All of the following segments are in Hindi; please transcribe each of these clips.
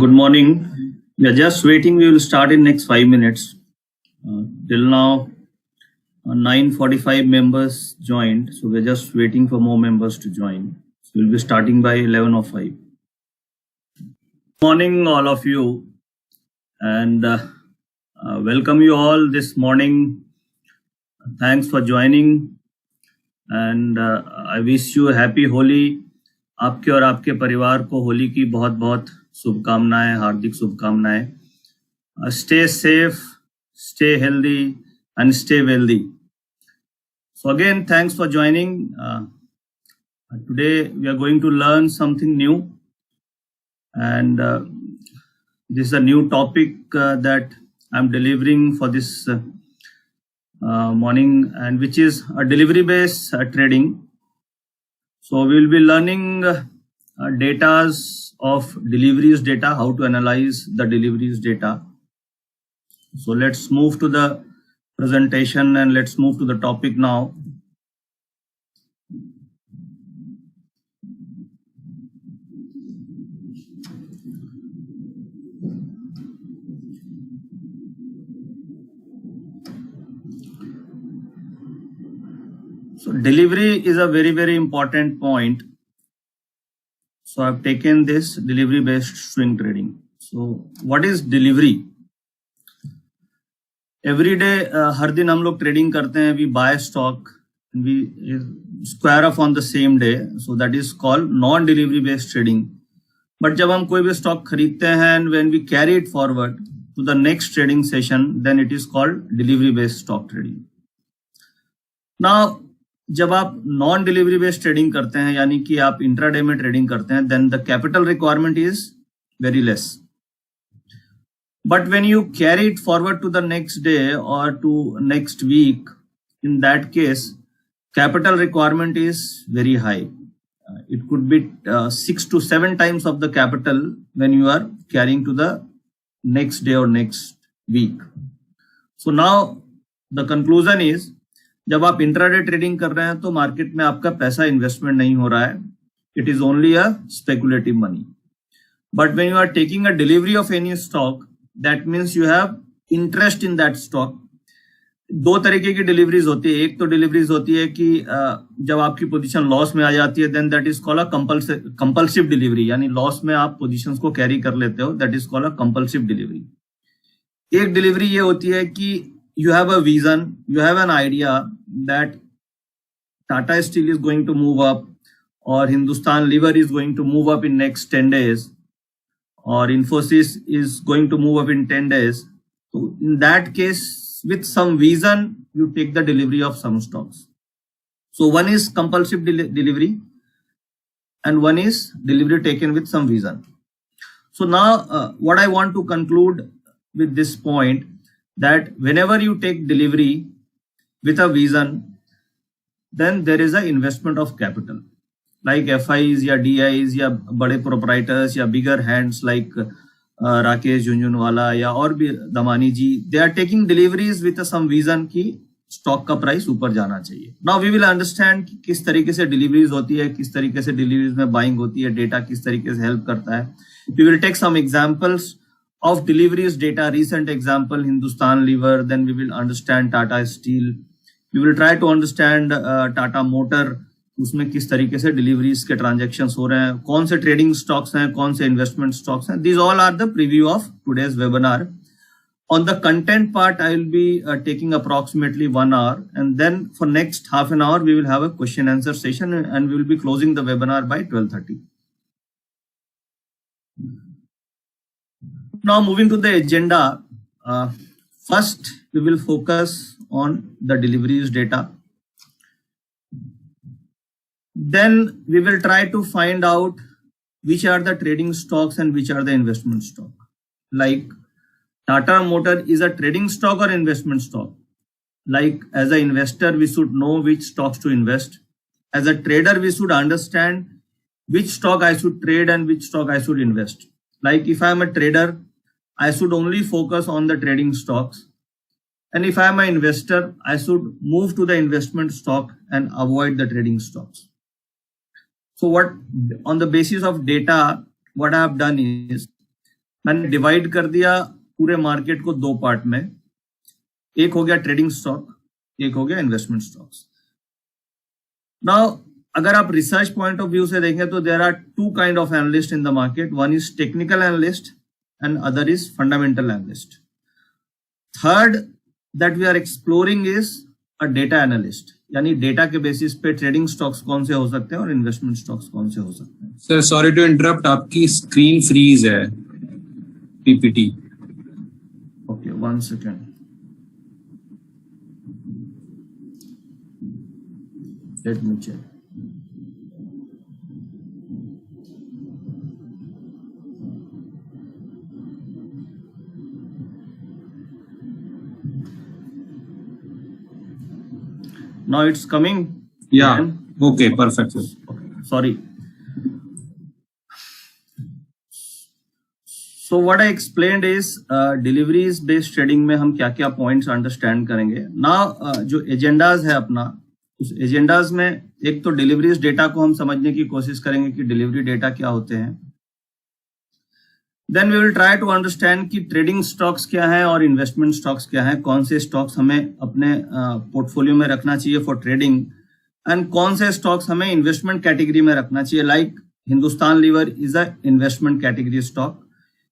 Good morning. We are just waiting. We will start in next 5 minutes. Till now, 9:45 members joined. So we are just waiting for more members to join. So we'll be starting by 11:05. Good morning, all of you, and welcome you all this morning. Thanks for joining, and I wish you a happy Holi. आपके और आपके परिवार को होली की बहुत बहुत शुभकामनाएं, हार्दिक शुभकामनाएं. Stay safe, stay healthy, and stay wealthy. So again, thanks for joining. Today we are going to learn something new, and this is a new topic that I'm delivering for this morning, and which is a delivery-based trading. So we will be learning datas of deliveries data, how to analyze the deliveries data. So let's move to the presentation and let's move to the topic now. So delivery is a very, very important point. So I've taken this delivery based swing trading. So what is delivery? Every day, हर दिन हम लोग ट्रेडिंग करते हैं. We buy stock and we square off on the same day. So that is called non-delivery based trading. But जब हम कोई भी स्टॉक खरीदते हैं and when we carry it forward to the next trading session, then it is called delivery based stock trading. Now, जब आप नॉन डिलीवरी बेस्ड ट्रेडिंग करते हैं, यानी कि आप इंट्राडे में ट्रेडिंग करते हैं, then the capital requirement is very less. But when you carry it forward to the next day और to next week, in that case capital requirement is very high. It could be 6 to 7 times of the capital when you are carrying to the next day or next week. So now the conclusion is, जब आप इंट्राडे ट्रेडिंग कर रहे हैं तो मार्केट में आपका पैसा इन्वेस्टमेंट नहीं हो रहा है. It is only a speculative money. But when you are taking a delivery of any stock, that means you have interest in that stock. दो तरीके की डिलीवरीज होती है. एक तो डिलीवरीज होती है कि जब आपकी पोजीशन लॉस में आ जाती है, then that is called a compulsive delivery, यानी लॉस में आप पोजीशंस को कैरी कर लेते हो. That is called a compulsive delivery. एक डिलीवरी ये होती है कि you have a vision, you have an idea that Tata Steel is going to move up, or Hindustan Lever is going to move up in next 10 days, or Infosys is going to move up in 10 days. So in that case, with some vision, you take the delivery of some stocks. So one is compulsive delivery and one is delivery taken with some vision. So now what I want to conclude with this point, that whenever you take delivery with a vision, then there is an investment of capital, like FIs या DIs या बड़े proprietors या bigger hands like Rakesh Jhunjhunwala या और भी दमानी जी, they are taking deliveries with some vision कि स्टॉक का प्राइस ऊपर जाना चाहिए. Now we will understand कि किस तरीके से डिलीवरीज होती है, किस तरीके से डिलीवरीज में बाइंग होती है, डेटा किस तरीके से हेल्प करता है. We will take some examples of deliveries data. Recent example, Hindustan Lever. Then we will understand Tata Steel. We will try to understand Tata Motor. उसमें किस तरीके से डिलीवरीज के ट्रांजेक्शन्स हो रहे हैं, कौन से ट्रेडिंग स्टॉक्स हैं, कौन से इन्वेस्टमेंट स्टॉक्स हैं. These all are the preview of today's webinar. On the content part, I will be taking approximately 1 hour, and then for next half an hour we will have a question answer session, and we will be closing the webinar by 12:30. Now moving to the agenda, first we will focus on the deliveries data. Then we will try to find out which are the trading stocks and which are the investment stock. Like Tata Motor is a trading stock or investment stock. Like as an investor, we should know which stocks to invest. As a trader, we should understand which stock I should trade and which stock I should invest. Like if I am a trader, I should only focus on the trading stocks. And if I am an investor, I should move to the investment stock and avoid the trading stocks. So what on the basis of data, what I have done is मैंने डिवाइड कर दिया पूरे मार्केट को दो पार्ट में. एक हो गया ट्रेडिंग स्टॉक, एक हो गया इन्वेस्टमेंट स्टॉक्स. नाउ अगर आप रिसर्च पॉइंट ऑफ व्यू से देखें तो there are two kind of analyst in the market. One is technical analyst and other is fundamental analyst. Third that we are exploring is a data analyst, यानी डेटा के बेसिस पे ट्रेडिंग स्टॉक्स कौन से हो सकते हैं और इन्वेस्टमेंट स्टॉक्स कौन से हो सकते हैं. सर सॉरी टू इंटरप्ट, आपकी स्क्रीन फ्रीज है PPT. Okay, 1 second. Let me check. Now it's coming. Yeah. Okay. Perfect. Okay. Sorry. So what I explained is deliveries based trading में हम क्या क्या points understand करेंगे. Now जो एजेंडाज है अपना, उस एजेंडाज में एक तो डिलीवरीज डेटा को हम समझने की कोशिश करेंगे कि डिलीवरी डेटा क्या होते हैं. Then we will try to understand कि ट्रेडिंग स्टॉक्स क्या है और इन्वेस्टमेंट स्टॉक्स क्या है, कौन से स्टॉक्स हमें अपने पोर्टफोलियो में रखना चाहिए फॉर ट्रेडिंग एंड कौन से स्टॉक्स हमें इन्वेस्टमेंट कैटेगरी में रखना चाहिए. Like Hindustan Lever is a investment category stock,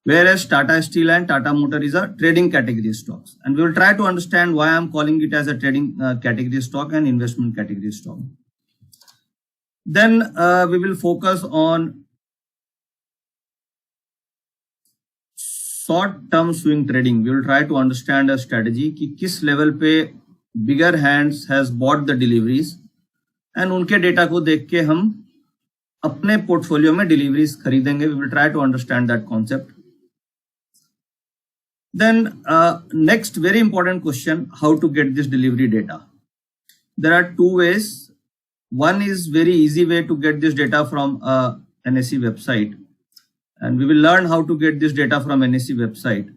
whereas Tata Steel and Tata Motor is a trading category stocks, and we will try to understand why I am calling it as a trading category stock and investment category stock. Then we will focus on short term swing trading. We will try to understand a strategy कि किस level पे bigger hands has bought the deliveries and उनके डेटा को देख के हम अपने पोर्टफोलियो में डिलीवरीज खरीदेंगे. We will try to understand that concept. Then next very important question, how to get this delivery data. There are two ways. One is very easy way to get this data from NSE website, and we will learn how to get this data from NSE website.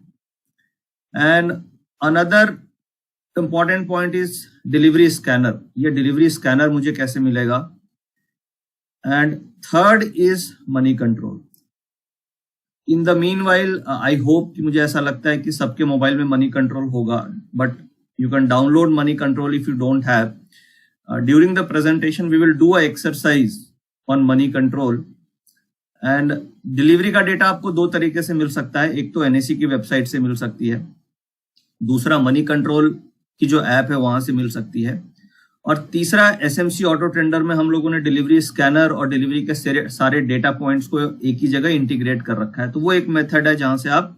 And another important point is delivery scanner. ये delivery scanner मुझे कैसे मिलेगा. And third is money control. In the meanwhile I hope कि मुझे ऐसा लगता है कि सबके मोबाइल में मनी कंट्रोल होगा, but you can download Money Control if you don't have. During the presentation we will do a exercise on money control. And delivery का डेटा आपको दो तरीके से मिल सकता है. एक तो एनएसई की वेबसाइट से मिल सकती है, दूसरा मनी कंट्रोल की जो ऐप है वहां से मिल सकती है, और तीसरा एसएमसी ऑटो ट्रेंडर में हम लोगों ने डिलीवरी स्कैनर और डिलीवरी के सारे डेटा पॉइंट्स को एक ही जगह इंटीग्रेट कर रखा है. तो वो एक मेथड है जहां से आप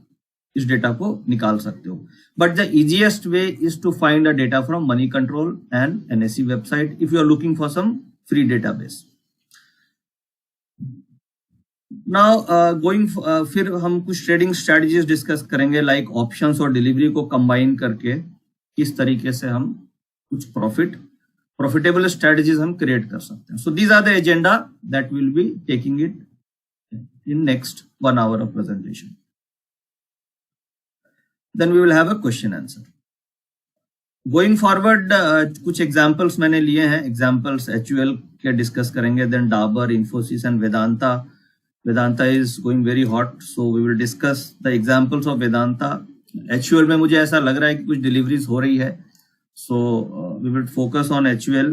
इस डेटा को निकाल सकते हो. But the easiest way is to find a data from Money control and NSE website if you are looking for some free database. Now going फिर हम कुछ ट्रेडिंग स्ट्रेटजीज डिस्कस करेंगे, लाइक ऑप्शंस और डिलीवरी को कंबाइन करके किस तरीके से हम कुछ प्रॉफिटेबल स्ट्रेटजीज हम क्रिएट कर सकते हैं. So these are the agenda that will be taking it in next 1 hour of presentation. Then we will have a question answer. Going forward कुछ एग्जांपल्स मैंने लिए हैं. एग्जांपल्स एचयूएल के डिस्कस करेंगे, then Dabur, Infosys and Vedanta. Vedanta is going very hot, so we will discuss the examples of Vedanta. HUL में मुझे ऐसा लग रहा है कि कुछ डिलीवरीज हो रही है, so we will focus on HUL.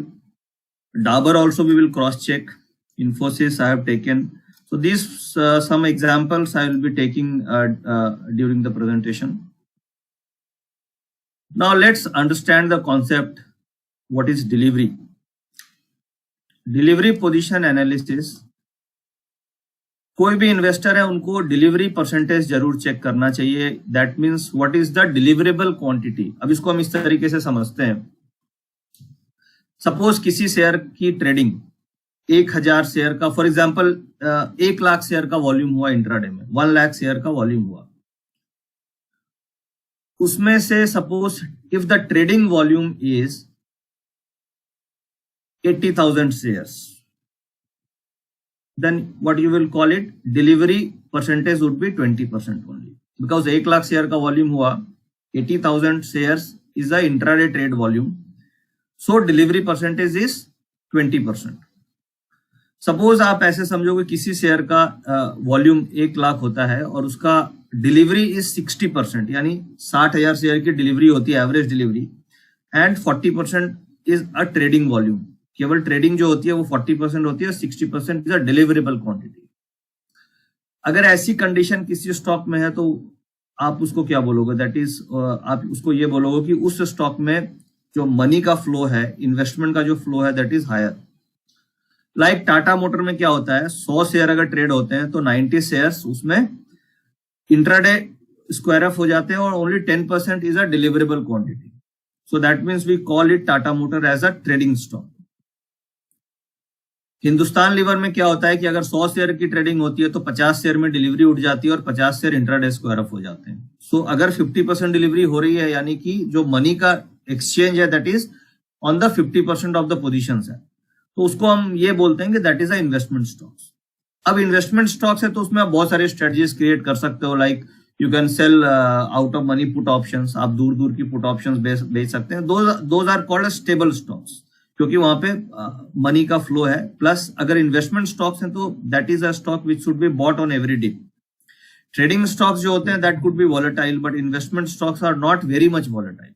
Dabur also we will cross check. Infosys I have taken. So these some examples I will be taking during the presentation. Now let's understand the concept. What is delivery? Delivery position analysis. कोई भी इन्वेस्टर है उनको डिलीवरी परसेंटेज जरूर चेक करना चाहिए. That means what is the deliverable quantity. अब इसको हम इस तरीके से समझते हैं. सपोज किसी शेयर की ट्रेडिंग 1000 शेयर का, फॉर एग्जांपल 1 लाख शेयर का वॉल्यूम हुआ इंट्राडे में, 1 लाख शेयर का वॉल्यूम हुआ. उसमें से suppose if the trading volume is 80,000 shares, then what you will call it, delivery percentage would be 20% only, because 1 lakh share का वॉल्यूम हुआ, 80,000 shares is the intraday trade volume, so delivery percentage is 20%. Suppose आप ऐसे समझोगे किसी शेयर का वॉल्यूम 1 लाख होता है और उसका डिलीवरी इज 60%, यानी 60,000 शेयर की डिलीवरी होती है, average delivery, and 40% is a trading volume. केवल ट्रेडिंग जो होती है वो 40% होती है, 60% इज अ डिलीवरेबल क्वांटिटी। अगर ऐसी कंडीशन किसी स्टॉक में है तो आप उसको क्या बोलोगे? दैट इज आप उसको ये बोलोगे कि उस स्टॉक में जो मनी का फ्लो है, इन्वेस्टमेंट का जो फ्लो है, that is higher. Like Tata motor में क्या होता है, 100 शेयर अगर ट्रेड होते हैं तो 90 शेयर्स उसमें इंट्राडे स्क्वायर ऑफ हो जाते हैं और only 10% is a deliverable quantity. So that means we call it Tata motor as a trading stock. Hindustan Lever में क्या होता है कि अगर 100 शेयर की ट्रेडिंग होती है तो 50 शेयर में डिलीवरी उठ जाती है और 50 शेयर इंट्राडे स्क्वायर ऑफ हो जाते हैं। सो अगर 50% डिलीवरी हो रही है, यानी कि जो मनी का एक्सचेंज है that is on the 50% of the positions है, तो उसको हम ये बोलते हैं कि that is a investment stocks. अब इन्वेस्टमेंट स्टॉक्स है तो उसमें आप बहुत सारे स्ट्रेटजीज क्रिएट कर सकते हो, like you can sell out of money put options, आप दूर दूर की पुट ऑप्शंस बेच सकते हैं। Those are called stable stocks, क्योंकि वहां पे मनी का फ्लो है। प्लस अगर इन्वेस्टमेंट स्टॉक्स हैं तो that is a stock which should be bought on every day. Trading stocks जो होते हैं that could be volatile, but investment stocks are not very much volatile.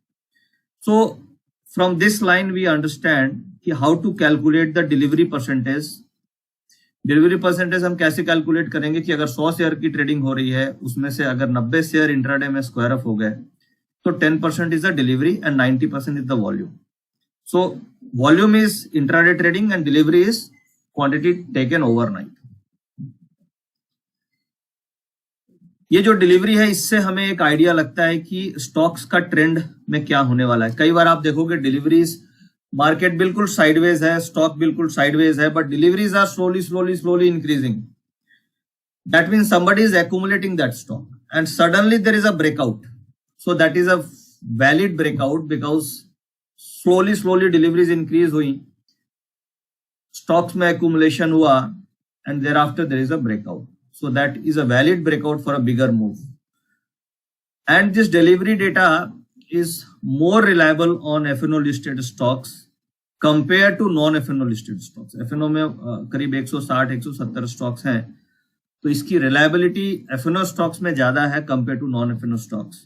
So from this line we understand कि how to calculate the delivery percentage. Delivery percentage हम कैसे कैलकुलेट करेंगे कि अगर 100 शेयर की ट्रेडिंग हो रही है, उसमें से अगर 90 शेयर इंट्राडे में स्क्वायर ऑफ हो गए तो 10% is the delivery and 90% is the volume. So volume is intraday trading and delivery is quantity taken overnight. ये जो डिलीवरी है इससे हमें एक आइडिया लगता है कि स्टॉक्स का ट्रेंड में क्या होने वाला है। कई बार आप देखोगे डिलीवरीज, मार्केट बिल्कुल साइडवेज है, स्टॉक बिल्कुल साइडवेज है, but deliveries are slowly increasing. That means somebody is accumulating that stock and suddenly there is a breakout. So that is a valid breakout because slowly deliveries increase हुई, stocks में accumulation हुआ and thereafter there is a breakout. So that is a valid breakout for a bigger move. And this delivery data is more reliable on F&O listed stocks compared to non-F&O listed stocks. F&O में करीब 160-170 स्टॉक्स हैं, तो इसकी रिलायबिलिटी F&O स्टॉक्स में ज्यादा है compare to non F&O stocks.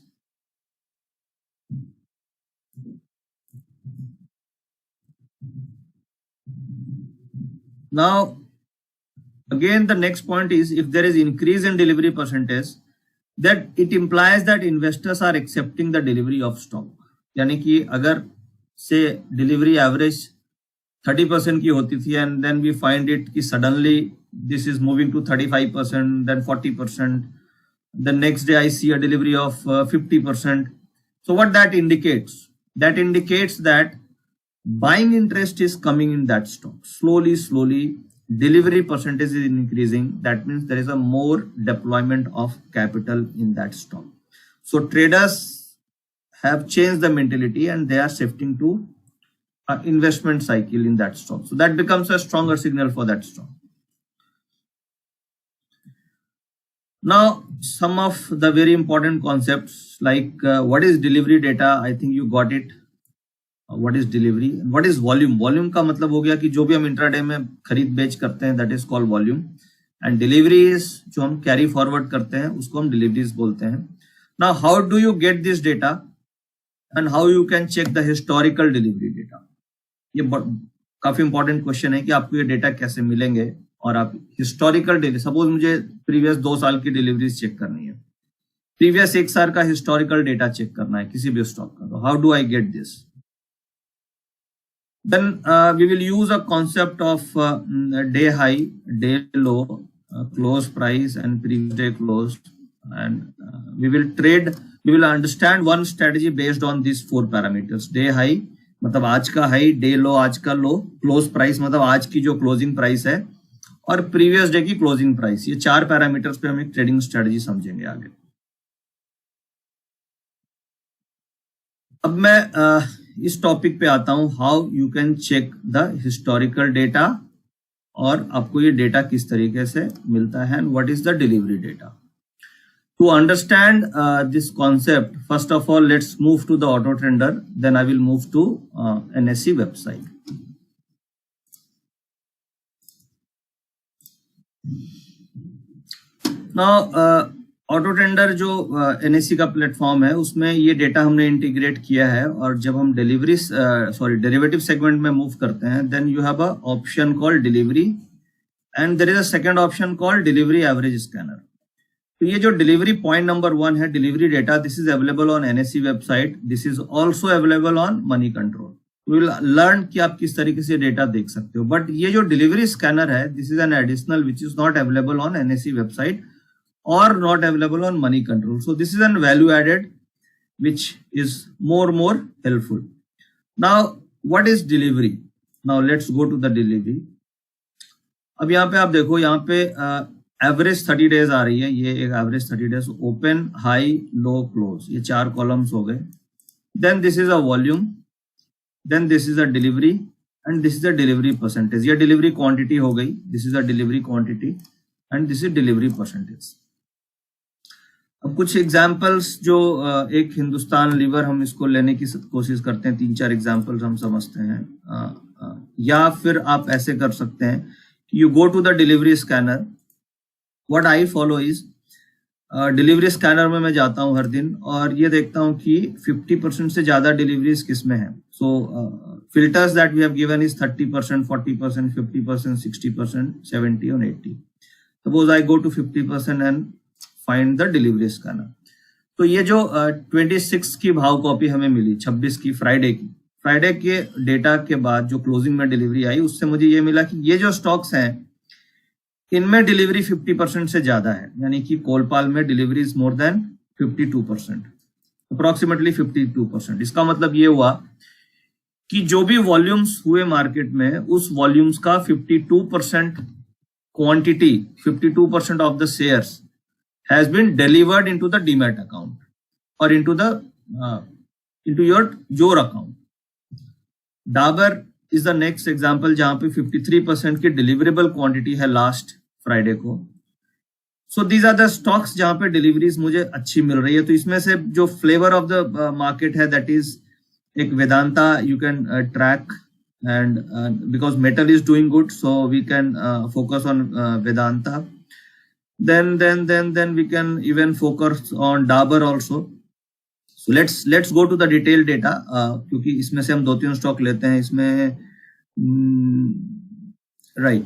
Now, again, the next point is if there is increase in delivery percentage, that it implies that investors are accepting the delivery of stock. यानी कि अगर से डिलीवरी एवरेज 30% की होती थी and then we find it कि suddenly this is moving to 35%, then 40%, the next day I see a delivery of 50%. So what that indicates? That indicates that buying interest is coming in that stock. Slowly, delivery percentage is increasing. That means there is a more deployment of capital in that stock. So traders have changed the mentality and they are shifting to an investment cycle in that stock. So that becomes a stronger signal for that stock. Now, some of the very important concepts like what is delivery data? I think you got it. What is delivery? What is volume? Volume का मतलब हो गया कि जो भी हम इंट्राडे में खरीद बेच करते हैं, that is called volume. And deliveries जो हम कैरी फॉरवर्ड करते हैं उसको हम deliveries बोलते हैं. Now, how do you get this data and how you can check the historical delivery data? ये काफी इंपॉर्टेंट क्वेश्चन है कि आपको ये डेटा कैसे मिलेंगे और आप हिस्टोरिकल डिलीवरी, सपोज मुझे प्रीवियस 2 साल की डिलीवरीज चेक करनी है, प्रीवियस 1 साल का हिस्टोरिकल डेटा चेक करना है किसी भी स्टॉक का, तो how do I get this? Then we will use a concept of day high, day low, close price and previous day close, and we will understand one strategy based on these 4 parameters. Day high मतलब आज का हाई, डे लो आज का लो, क्लोज प्राइस मतलब आज की जो क्लोजिंग प्राइस है, और प्रीवियस डे की क्लोजिंग प्राइस। ये 4 पैरामीटर्स पे हम एक ट्रेडिंग स्ट्रेटजी समझेंगे आगे। अब मैं इस टॉपिक पे आता हूं, how you can check the historical data, और आपको ये डेटा किस तरीके से मिलता है, and what is the delivery data. To understand this concept, first of all, let's move to the Auto Trader. Then I will move to NSE website. Now auto tender जो एनएससी का प्लेटफॉर्म है उसमें ये डेटा हमने इंटीग्रेट किया है, और जब हम डेरिवेटिव सेगमेंट में मूव करते हैं then you have a option called delivery and there is a second option called delivery average scanner. तो ये जो डिलीवरी पॉइंट नंबर 1 है delivery data, this is available on NSC website, this is also available on money Control. We will learn कि आप किस तरीके से डेटा देख सकते हो, बट ये जो डिलीवरी स्कैनर है this is an additional which is not available on NSC website or not available on money control. So this is an value added which is more helpful. Now what is delivery? Now let's go to the delivery. अब यहाँ पे आप देखो, यहाँ पे एवरेज 30 डेज आ रही है, ये एक average 30 days, open high low close, ये 4 कॉलम्स हो गए। Then this is a volume, then this is a delivery and this is a delivery percentage. ये डिलीवरी क्वांटिटी हो गई, this is a delivery quantity and this is delivery percentage. अब कुछ एग्जाम्पल्स जो एक हिंदुस्तान लीवर, हम इसको लेने की कोशिश करते हैं, 3-4 एग्जाम्पल्स हम समझते हैं, या फिर आप ऐसे कर सकते हैं कि you go to the delivery scanner. What I follow is, delivery scanner में मैं जाता हूं हर दिन और ये देखता हूं कि 50% से ज्यादा डिलीवरीज किस में है। So filters that we have given is 30%, 40%, 50%, 60%, 70 और 80। Suppose I go to 50% and find the delivery scanner. तो ये जो 26 की भाव कॉपी हमें मिली, 26 की फ्राइडे के डेटा के बाद जो क्लोजिंग में डिलीवरी आई, उससे मुझे ये मिला कि ये जो स्टॉक्स हैं इनमें डिलीवरी 50% से ज्यादा है, यानी कि कोलपाल में delivery is more then 52%, approximately 52%। इसका मतलब ये हुआ कि जो भी वॉल्यूम्स हुए मार्केट में, उस वॉल्यूम्स का 52% quantity, 52% of the shares has been delivered into the demat account or into your your account. Dabur is the next example जहां पे 53% की डिलीवरेबल क्वांटिटी है लास्ट फ्राइडे को। So these are the stocks जहां पे डिलीवरीज मुझे अच्छी मिल रही है। तो इसमें से जो फ्लेवर ऑफ द मार्केट है दैट इज एक Vedanta, you can track and because metal is doing good so we can focus on Vedanta. Then we can even focus on Dabur also. So let's go to the detailed data, क्योंकि इसमें से हम 2-3 स्टॉक लेते हैं इसमें, right.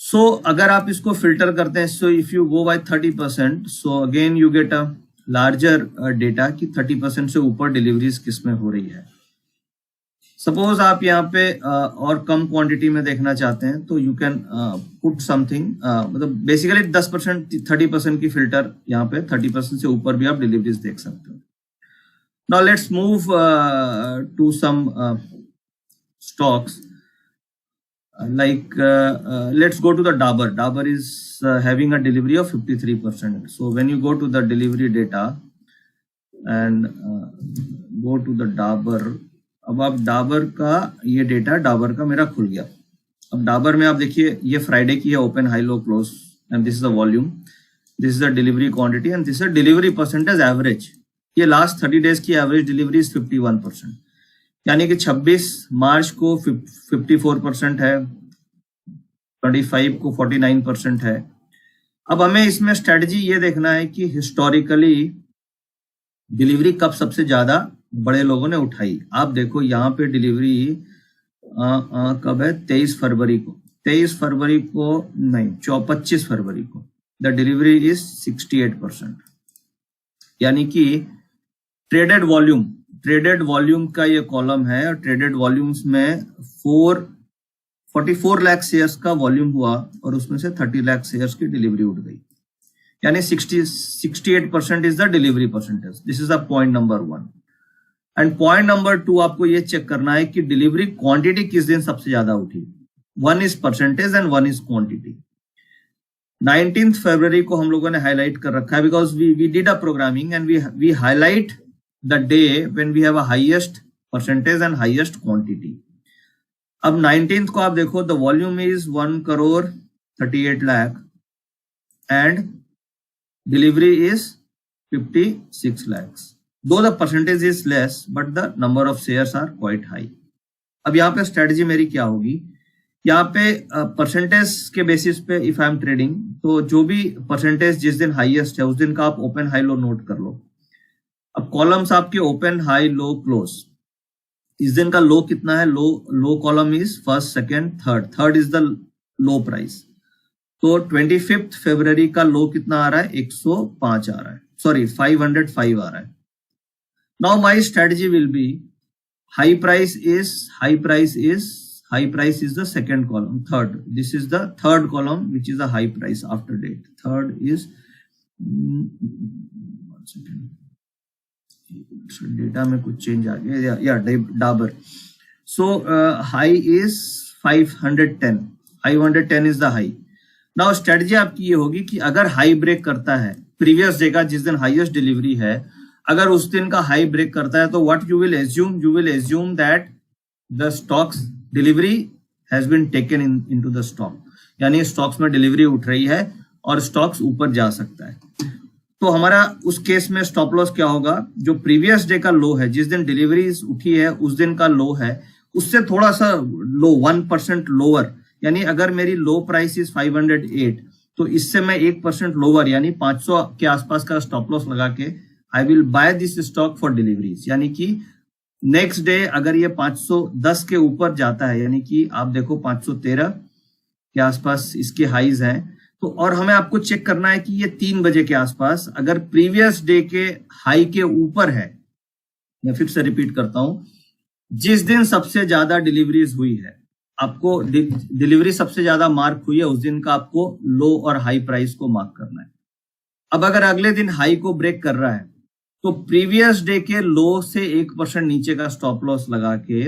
So अगर आप इसको फिल्टर करते हैं, so if you go by 30%, so again you get a larger data कि 30% से ऊपर डिलीवरीज किस में हो रही है। सपोज आप यहाँ पे और कम क्वांटिटी में देखना चाहते हैं तो यू कैन पुट समथिंग, मतलब बेसिकली 10%, 30% की फिल्टर, यहाँ पे 30% से ऊपर भी आप डिलीवरीज देख सकते हो। Now let's move to some stocks like let's go to the Dabur. Dabur is having a delivery of 53%. So when you go to the delivery data and go to the Dabur, अब आप डाबर का ये डेटा डाबर का मेरा खुल गया। अब डाबर में आप देखिए ये फ्राइडे की है, open high low close, and this is the volume, this is the delivery quantity and this is delivery percentage average. ये लास्ट 30 डेज की एवरेज डिलीवरी इज 51%, यानी कि 26 मार्च को 54% है, 25 को 49% है। अब हमें इसमें स्ट्रेटजी ये देखना है कि हिस्टोरिकली डिलीवरी कब सबसे ज्यादा बड़े लोगों ने उठाई। आप देखो यहाँ पे डिलीवरी कब है, 23 फरवरी को, 23 फरवरी को नहीं, 25 फरवरी को द डिलीवरी इज 68%, यानी कि ट्रेडेड वॉल्यूम का ये कॉलम है, और ट्रेडेड वॉल्यूम्स में 44 लाख शेयर्स का वॉल्यूम हुआ और उसमें से 30 लाख शेयर्स की डिलीवरी उठ गई, यानी 68% is the delivery percentage. This is the point number 1। And point number 2 आपको ये चेक करना है कि डिलीवरी क्वांटिटी किस दिन सबसे ज्यादा उठी। 1 is percentage and 1 is quantity. 19th फरवरी को हम लोगों ने हाईलाइट कर रखा है because we did a programming and we highlight the day when we have a highest percentage and highest quantity. अब 19th को आप देखो, the volume is 1,38 lakh and delivery is 56 lakhs. Though the percentage is less, but the number of shares are quite high. अब यहाँ पे स्ट्रेटजी मेरी क्या होगी, यहाँ पे परसेंटेज के बेसिस पे इफ आई एम ट्रेडिंग, तो जो भी परसेंटेज जिस दिन हाईएस्ट है उस दिन का आप ओपन हाई लो नोट कर लो। अब कॉलम्स आपके ओपन हाई लो क्लोज, इस दिन का लो कितना है, low column is first second third, third is the low price. तो 25 फरवरी का लो कितना आ रहा है, 105 आ रहा है, सॉरी 505 आ रहा है। Now my strategy will be high price is the second column, third, this is the third column which is the high price after date, third is one second, data में कुछ चेंज आ गया, या Dabur. So high is 510 is the high. Now strategy आपकी ये होगी कि अगर हाई ब्रेक करता है प्रीवियस डे का, जिस दिन हाईएस्ट डिलीवरी है, अगर उस दिन का हाई ब्रेक करता है तो what you will assume that the stocks delivery has been taken into the stock, यानी स्टॉक्स में डिलीवरी उठ रही है और स्टॉक्स ऊपर जा सकता है। तो हमारा उस केस में स्टॉप लॉस क्या होगा, जो प्रीवियस डे का लो है, जिस दिन डिलीवरी उठी है उस दिन का लो है, उससे थोड़ा सा लो 1% लोअर, यानी अगर मेरी लो प्राइस इज 508 तो इससे मैं 1% लोअर यानी 500 के आसपास का स्टॉप लॉस लगा के I will by this stock for deliveries. यानी कि नेक्स्ट डे अगर ये 510 के ऊपर जाता है, यानी कि आप देखो 513 के आसपास इसके हाईज हैं, तो और हमें आपको चेक करना है कि ये 3 बजे के आसपास अगर प्रीवियस डे के हाई के ऊपर है, मैं फिर से रिपीट करता हूं, जिस दिन सबसे ज्यादा डिलीवरीज हुई है, आपको डिलीवरी सबसे ज्यादा मार्क हुई है उस दिन का आपको लो और हाई प्राइस को मार्क करना है। अब अगर अगले दिन हाई को ब्रेक कर रहा है तो प्रीवियस डे के लो से 1% नीचे का स्टॉप लॉस लगा के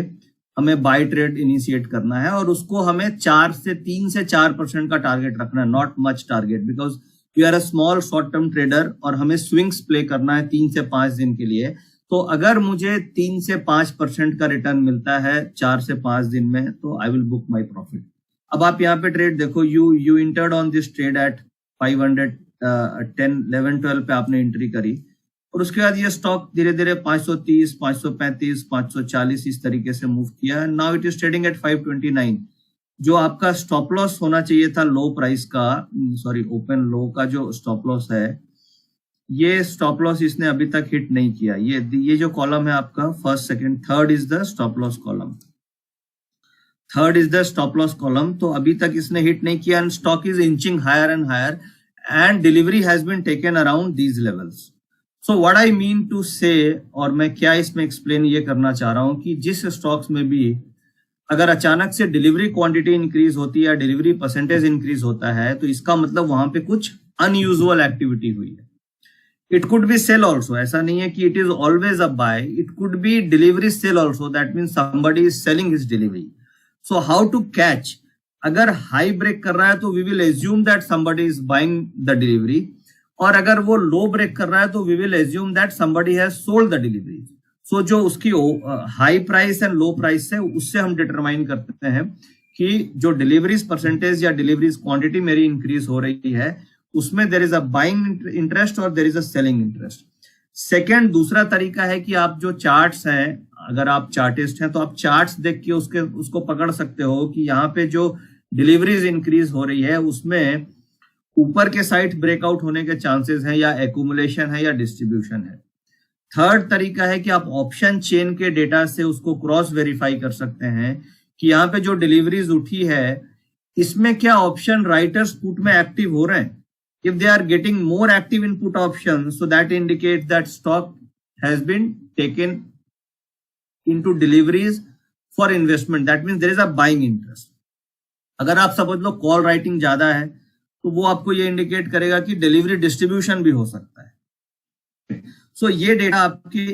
हमें बाय ट्रेड इनिशिएट करना है, और उसको हमें 3 से 4% का टारगेट रखना है, not much target, because you are a small short term trader और हमें स्विंग्स प्ले करना है 3 से 5 दिन के लिए। तो अगर मुझे 3 से 5% का रिटर्न मिलता है 4 से 5 दिन में, तो I will book my profit. अब आप यहाँ पे ट्रेड देखो, you entered on this trade at 510 11 12 पे आपने एंट्री करी, और उसके बाद ये स्टॉक धीरे धीरे 530 535 540 इस तरीके से मूव किया। Now it is trading at 529। जो आपका स्टॉप लॉस होना चाहिए था लो प्राइस का, सॉरी ओपन लो का जो स्टॉप लॉस है, ये स्टॉप लॉस इसने अभी तक हिट नहीं किया। ये जो कॉलम है आपका first second third is the stop loss column, third is the stop loss column. तो अभी तक इसने हिट नहीं किया and stock is inching higher and higher and delivery has been taken around these levels. So what I mean to say, और मैं क्या इसमें एक्सप्लेन ये करना चाह रहा हूं कि जिस स्टॉक्स में भी अगर अचानक से डिलीवरी क्वांटिटी इंक्रीज होती है या डिलीवरी परसेंटेज इंक्रीज होता है, तो इसका मतलब वहां पे कुछ अनयूजुअल एक्टिविटी हुई है। It could be sell also, ऐसा नहीं है कि it is always a buy, it could be delivery sell also, that means somebody is selling his delivery. So how to catch, अगर हाई ब्रेक कर रहा है तो we will assume that somebody is buying the delivery, और अगर वो लो ब्रेक कर रहा है तो we will assume that somebody has sold the delivery. सो जो उसकी high price and low price है उससे हम डिटरमाइन करते हैं कि जो डिलीवरीज परसेंटेज या डिलीवरीज क्वांटिटी मेरी इंक्रीज हो रही है उसमें there is a buying interest और there is a selling interest. Second, दूसरा तरीका है कि आप जो चार्ट्स हैं, अगर आप चार्टिस्ट हैं तो आप चार्ट्स देख के उसको पकड़ सकते हो कि यहाँ पे जो डिलीवरीज इंक्रीज हो रही है उसमें ऊपर के साइड ब्रेकआउट होने के चांसेस हैं, या एक्यूमुलेशन है या डिस्ट्रीब्यूशन है। थर्ड तरीका है कि आप ऑप्शन चेन के डेटा से उसको क्रॉस वेरीफाई कर सकते हैं कि यहाँ पे जो डिलीवरीज उठी है इसमें क्या ऑप्शन राइटर्स पुट में एक्टिव हो रहे हैं। If they are getting more active in put option, so that indicate that stock has been taken into deliveries for investment, that means there is a buying interest. अगर आप समझ लो कॉल राइटिंग ज्यादा है तो वो आपको ये इंडिकेट करेगा कि डिलीवरी डिस्ट्रीब्यूशन भी हो सकता है। सो ये डेटा आपके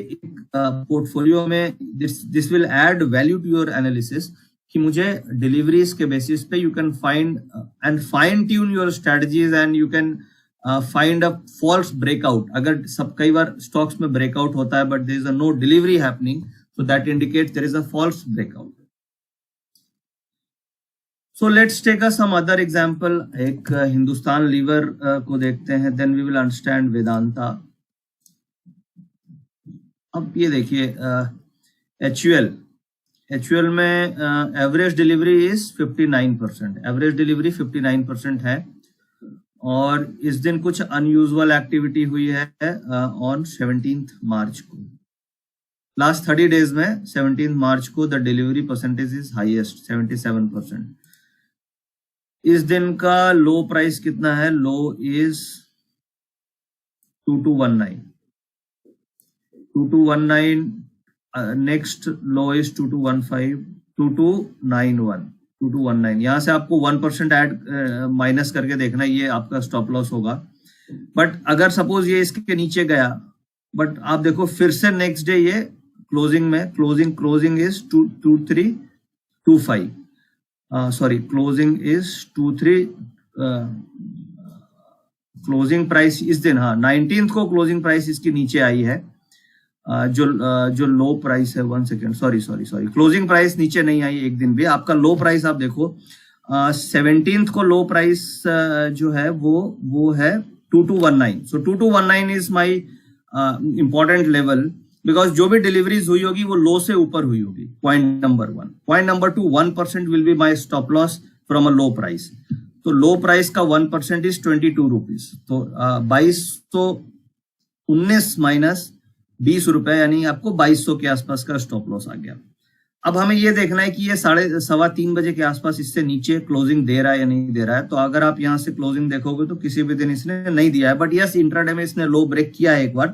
पोर्टफोलियो में this will add value to your analysis कि मुझे डिलीवरीज के बेसिस पे you can find and fine tune your strategies and you can find a false breakout. अगर कई बार स्टॉक्स में ब्रेकआउट होता है but there is a no delivery happening, so that indicates there is a false breakout. So let's take some other example. एक हिंदुस्तान लीवर को देखते हैं, then we will understand Vedanta. अब ये देखिए HUL, HUL में average delivery is 59%, average delivery 59% है। और इस दिन कुछ अनयूजुअल एक्टिविटी हुई है ऑन 17 मार्च को। लास्ट 30 डेज में 17 मार्च को the delivery percentage is highest 77%। इस दिन का लो प्राइस कितना है? लो इज 2219, 2219। Next low is 2215, 2291, 2219। यहां से आपको 1% ऐड माइनस करके देखना, ये आपका स्टॉप लॉस होगा। बट अगर सपोज ये इसके नीचे गया, बट आप देखो फिर से नेक्स्ट डे ये क्लोजिंग में closing is 2325, sorry closing is 23, closing price इस दिन, हाँ 19th को क्लोजिंग प्राइस इसकी नीचे आई है। जो लो प्राइस है, 1 सेकेंड, सॉरी क्लोजिंग प्राइस नीचे नहीं आई एक दिन भी। आपका लो प्राइस आप देखो 17th को लो प्राइस जो है वो है 2219। सो 2219 is my important level, because जो भी डिलीवरीज हुई होगी वो लो से ऊपर हुई होगी। Point number 1। Point number 2, 1% will be my stop loss from a low price. तो लो प्राइस का 1% इज 22 रुपीज। तो 2219 माइनस 20 रुपए, यानी आपको 2200 के आसपास का स्टॉप लॉस आ गया। अब हमें ये देखना है कि ये 3:15 बजे के आसपास इससे नीचे क्लोजिंग दे रहा है या नहीं दे रहा है। तो अगर आप यहाँ से क्लोजिंग देखोगे तो किसी भी दिन इसने नहीं दिया है, बट यस इंट्राडे में इसने लो ब्रेक किया है एक बार,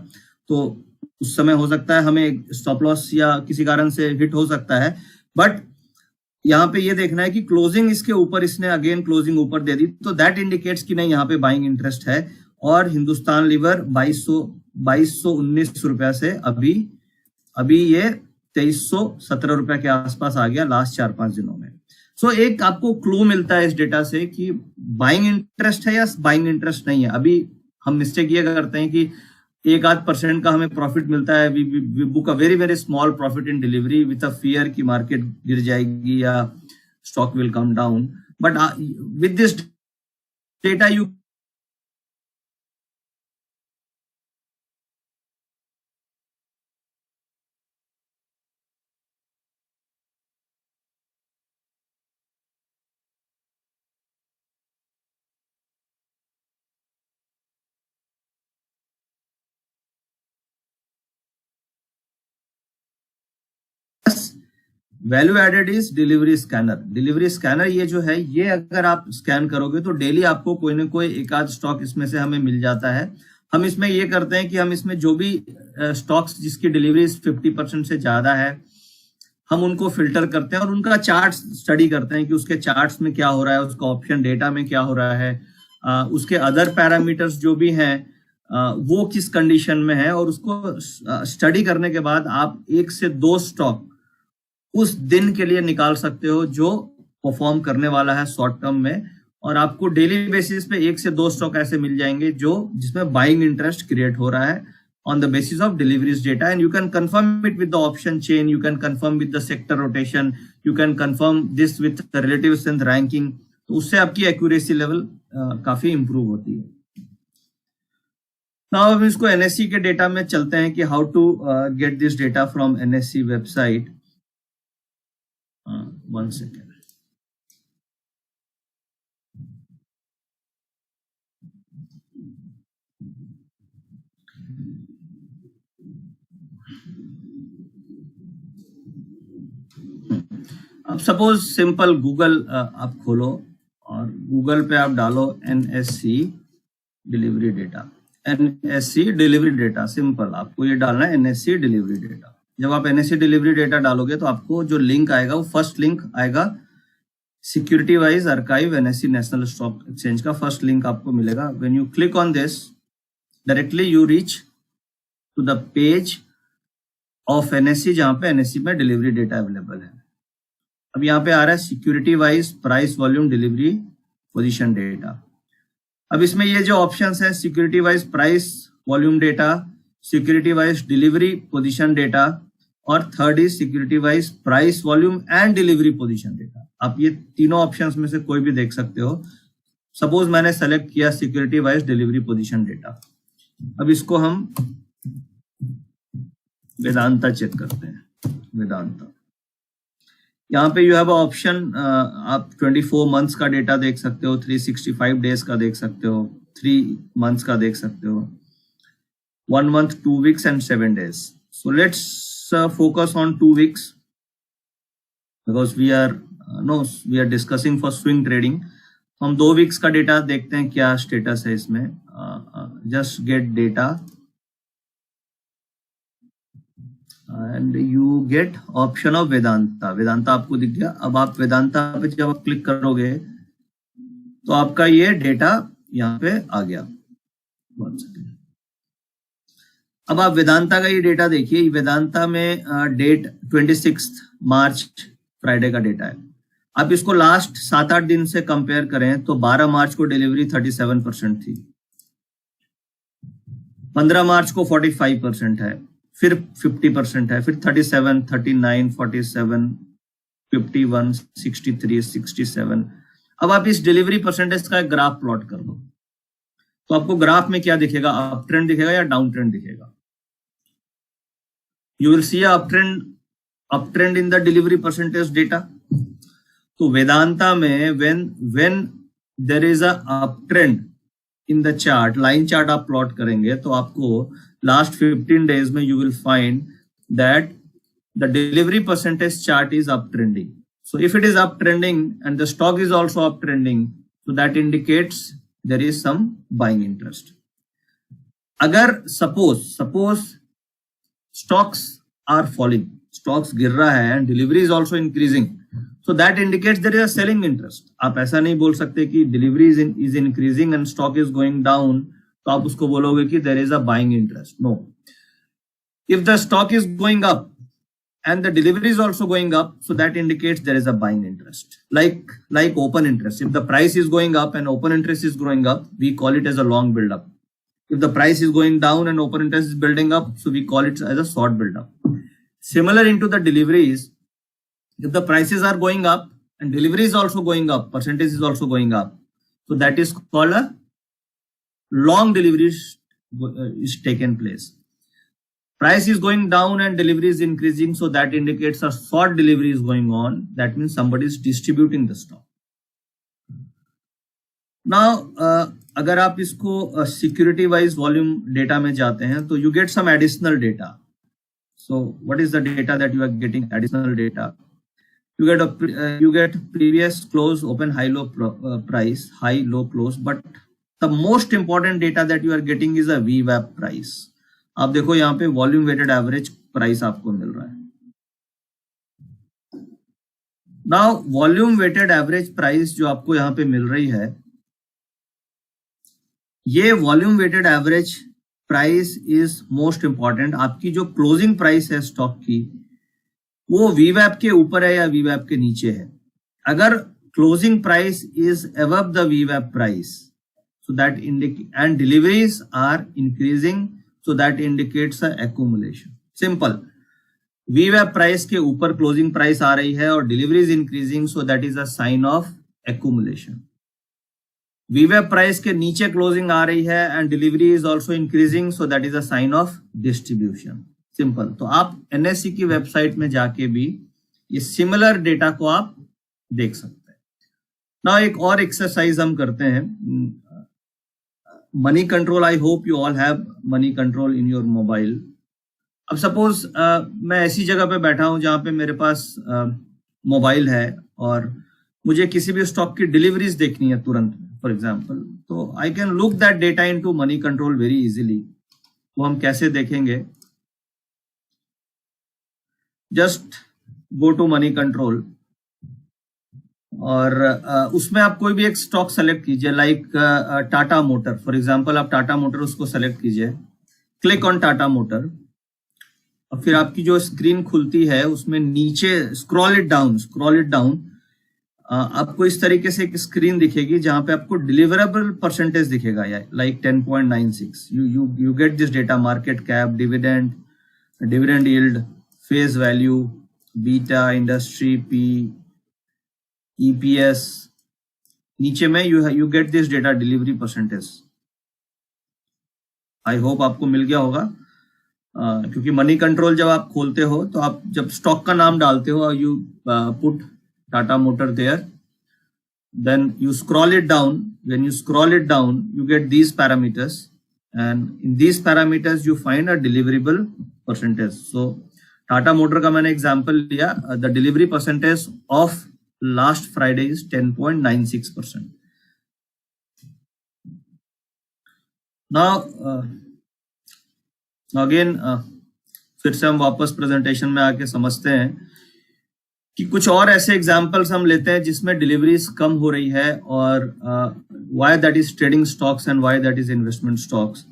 तो उस समय हो सकता है हमें स्टॉप लॉस या किसी कारण से हिट हो सकता है। बट यहाँ पे ये देखना है कि क्लोजिंग इसके ऊपर, इसने अगेन क्लोजिंग ऊपर दे दी, तो दैट इंडिकेट्स कि नहीं यहाँ पे बाइंग इंटरेस्ट है। और हिंदुस्तान लीवर 2219 रुपया से अभी ये 2317 रुपए के आसपास आ गया लास्ट 4-5 दिनों में। सो एक आपको क्लू मिलता है इस डेटा से कि बाइंग इंटरेस्ट है या बाइंग इंटरेस्ट नहीं है। अभी हम मिस्टेक ये करते हैं कि 1-8% का हमें प्रॉफिट मिलता है, we book a very very small profit in delivery with a fear कि मार्केट गिर जाएगी या stock will come down. But with this data you value added is delivery scanner. Delivery scanner ये जो है, ये अगर आप स्कैन करोगे तो डेली आपको कोई ना कोई एक आध स्टॉक इसमें से हमें मिल जाता है। हम इसमें ये करते हैं कि हम इसमें जो भी स्टॉक्स जिसकी डिलीवरी 50% से ज्यादा है, हम उनको फिल्टर करते हैं और उनका चार्ट स्टडी करते हैं कि उसके चार्ट्स में क्या हो रहा है, उसका ऑप्शन डेटा में क्या हो रहा है, उसके अदर पैरामीटर्स जो भी हैं वो किस कंडीशन में है। और उसको स्टडी करने के बाद आप 1 से 2 स्टॉक उस दिन के लिए निकाल सकते हो जो परफॉर्म करने वाला है शॉर्ट टर्म में। और आपको डेली बेसिस पे 1 से 2 स्टॉक ऐसे मिल जाएंगे जो जिसमें बाइंग इंटरेस्ट क्रिएट हो रहा है on the basis of deliveries data, and you can confirm it with the option chain, you can confirm with the sector rotation, you can confirm this with the relative strength ranking। तो उससे आपकी एक्यूरेसी लेवल काफी इंप्रूव होती है। नाउ हम इसको NSE के डेटा में चलते हैं कि how to get this data from NSE website. 1 second. अब सपोज सिंपल गूगल आप खोलो और गूगल पे आप डालो NSE delivery data, NSE delivery data, simple आपको ये डालना है NSE डिलीवरी डेटा। जब आप NSE डिलीवरी डेटा डालोगे तो आपको जो लिंक आएगा वो फर्स्ट लिंक आएगा security wise archive NSE national stock exchange का फर्स्ट लिंक आपको मिलेगा। When you click on this directly you reach to the page of NSE जहां पे NSE में डिलीवरी डेटा अवेलेबल है। अब यहाँ पे आ रहा है security wise price volume delivery position data. अब इसमें ये जो ऑप्शंस है security wise price volume data, security wise delivery position data और third is security wise price volume and delivery position data. आप ये तीनों ऑप्शंस में से कोई भी देख सकते हो। सपोज मैंने सेलेक्ट किया security wise delivery position data. अब इसको हम वेदांता चेक करते हैं। वेदांता यहाँ पे यू हैव ऑप्शन, आप 24 मंथ्स का डेटा देख सकते हो, 365 डेज का देख सकते हो, 3 मंथ्स का देख सकते हो, 1 month, 2 weeks and 7 days. So let's focus on 2 weeks because we are discussing for swing trading. हम 2 weeks का डेटा देखते हैं क्या स्टेटस है इसमें. Just get data and you get option of Vedanta. Vedanta आपको दिख गया. अब आप वेदांता पे जब आप क्लिक करोगे तो आपका ये डेटा यहाँ पे आ गया. 1 second. अब आप वेदांता का ये डेटा देखिए. वेदांता में डेट 26 मार्च फ्राइडे का डेटा है. आप इसको लास्ट 7-8 दिन से कंपेयर करें तो 12 मार्च को डिलीवरी 37% थी, 15 मार्च को 45% है, फिर 50% है, फिर 37, 39, 47, 51, 63, 67. अब आप इस डिलीवरी परसेंटेज का एक ग्राफ प्लॉट कर दो तो आपको ग्राफ में क्या दिखेगा? अप ट्रेंड दिखेगा या डाउन ट्रेंड दिखेगा? You will see a uptrend in the delivery percentage data. तो वेदांता में when there is a uptrend in the chart, line chart आप प्लॉट करेंगे तो आपको last 15 days में you will find that the delivery percentage chart is uptrending. So if it is uptrending and the stock is also uptrending, so that indicates there is some buying interest. अगर suppose stocks are falling, stocks गिर रहा है and delivery is also increasing, so that indicates there is a selling interest. आप ऐसा नहीं बोल सकते कि delivery is increasing and stock is going down तो आप उसको बोलोगे कि there is a buying interest. No, if the stock is going up and the delivery is also going up, so that indicates there is a buying interest. Like open interest, if the price is going up and open interest is growing up, we call it as a long build up. If the price is going down and open interest is building up, so we call it as a short build up. Similar into the deliveries, if the prices are going up and delivery is also going up, percentage is also going up, so that is called a long delivery is taken place. Price is going down and delivery is increasing, so that indicates a short delivery is going on. That means somebody is distributing the stock. Now, अगर आप इसको सिक्योरिटी वाइज वॉल्यूम डेटा में जाते हैं तो you get some additional data. So what is the data that you are getting? Additional data you get previous close, open, high, low price, high, low, close, but the most important data that you are getting is a VWAP price. आप देखो यहाँ पे वॉल्यूम वेटेड एवरेज प्राइस आपको मिल रहा है. Now volume weighted average price जो आपको यहाँ पे मिल रही है, ये volume weighted average price is most important. आपकी जो क्लोजिंग प्राइस है स्टॉक की वो वीवैप के ऊपर है या वीवैप के नीचे है. अगर closing price is above the वीवैप price, so that and deliveries are increasing, so that indicates accumulation. Simple. वीवैप प्राइस के ऊपर क्लोजिंग प्राइस आ रही है और deliveries increasing, so that is a sign of accumulation. VWAP price के नीचे क्लोजिंग आ रही है and delivery is also increasing, so that is a sign of distribution. Simple. तो आप NSE की वेबसाइट में जाके भी ये सिमिलर डेटा को आप देख सकते हैं. ना एक और एक्सरसाइज हम करते हैं, money control. I hope you all have money control in your mobile. अब सपोज मैं ऐसी जगह पे बैठा हूं जहां पे मेरे पास मोबाइल है और मुझे किसी भी स्टॉक की डिलीवरीज देखनी है तुरंत, फॉर एग्जाम्पल, तो I can look that data into money control very easily. वो हम कैसे देखेंगे? Just go to money control और उसमें आप कोई भी एक स्टॉक सेलेक्ट कीजिए, like Tata motor, for example. आप टाटा मोटर उसको सेलेक्ट कीजिए, क्लिक ऑन टाटा मोटर और फिर आपकी जो स्क्रीन खुलती है उसमें नीचे स्क्रॉल इट डाउन. आपको इस तरीके से एक स्क्रीन दिखेगी जहां पे आपको डिलीवरेबल परसेंटेज दिखेगा, like 10.96. You get this data, market cap, dividend yield, face value, beta, industry, P, EPS. नीचे में you get this data, delivery percentage. I hope आपको मिल गया होगा. क्योंकि मनी कंट्रोल जब आप खोलते हो तो आप जब स्टॉक का नाम डालते हो, you put Tata motor there, then you scroll it down. When you scroll it down, you get these parameters, and in these parameters you find a deliverable percentage. So Tata Motor का मैंने example लिया, the delivery percentage of last Friday is 10.96%. Now again फिर से हम वापस प्रेजेंटेशन में आके समझते हैं कि कुछ और ऐसे एग्जांपल्स हम लेते हैं जिसमें डिलीवरीज कम हो रही है, और why that is trading stocks and why that is investment stocks.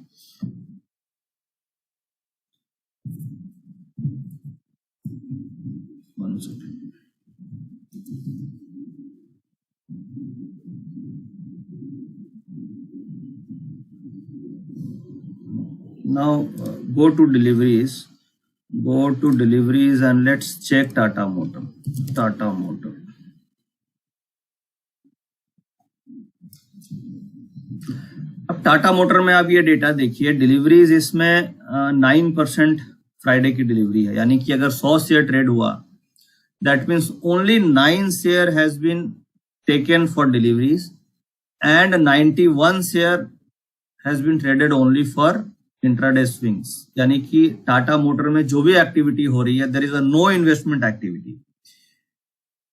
Now go to deliveries. Go to deliveries and let's check Tata Motor. Tata Motor. अब टाटा मोटर में आप ये डेटा देखिए, डिलीवरीज इसमें 9% फ्राइडे की डिलीवरी है, यानी कि अगर 100 शेयर ट्रेड हुआ, that means only 9 share has been taken for deliveries and 91 share has been traded only for intraday swings. यानी कि टाटा मोटर में जो भी एक्टिविटी हो रही है, there is a no investment activity.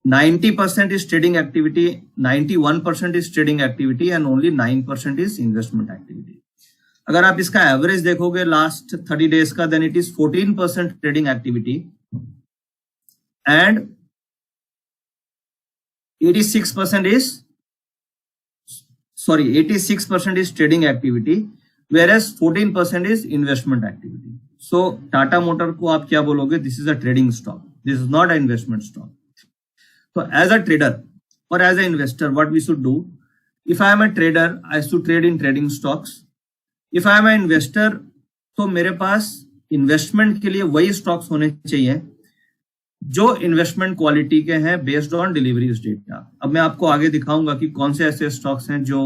90% is trading activity, 91% is trading activity and only 9% is investment activity. अगर आप इसका एवरेज देखोगे लास्ट 30 डेज का, then it is 14% trading activity and 86% is trading activity, whereas 14% is investment activity. So Tata motor को आप क्या बोलोगे? This is a trading stock, this is not a investment stock. So as a trader or as an investor, what we should do? If I am a trader, I should trade in trading stocks. If I am an investor, तो मेरे पास इन्वेस्टमेंट के लिए वही स्टॉक्स होने चाहिए जो इन्वेस्टमेंट क्वालिटी के हैं बेस्ड ऑन डिलीवरीज डेटा. अब मैं आपको आगे दिखाऊंगा कि कौन से ऐसे स्टॉक्स हैं जो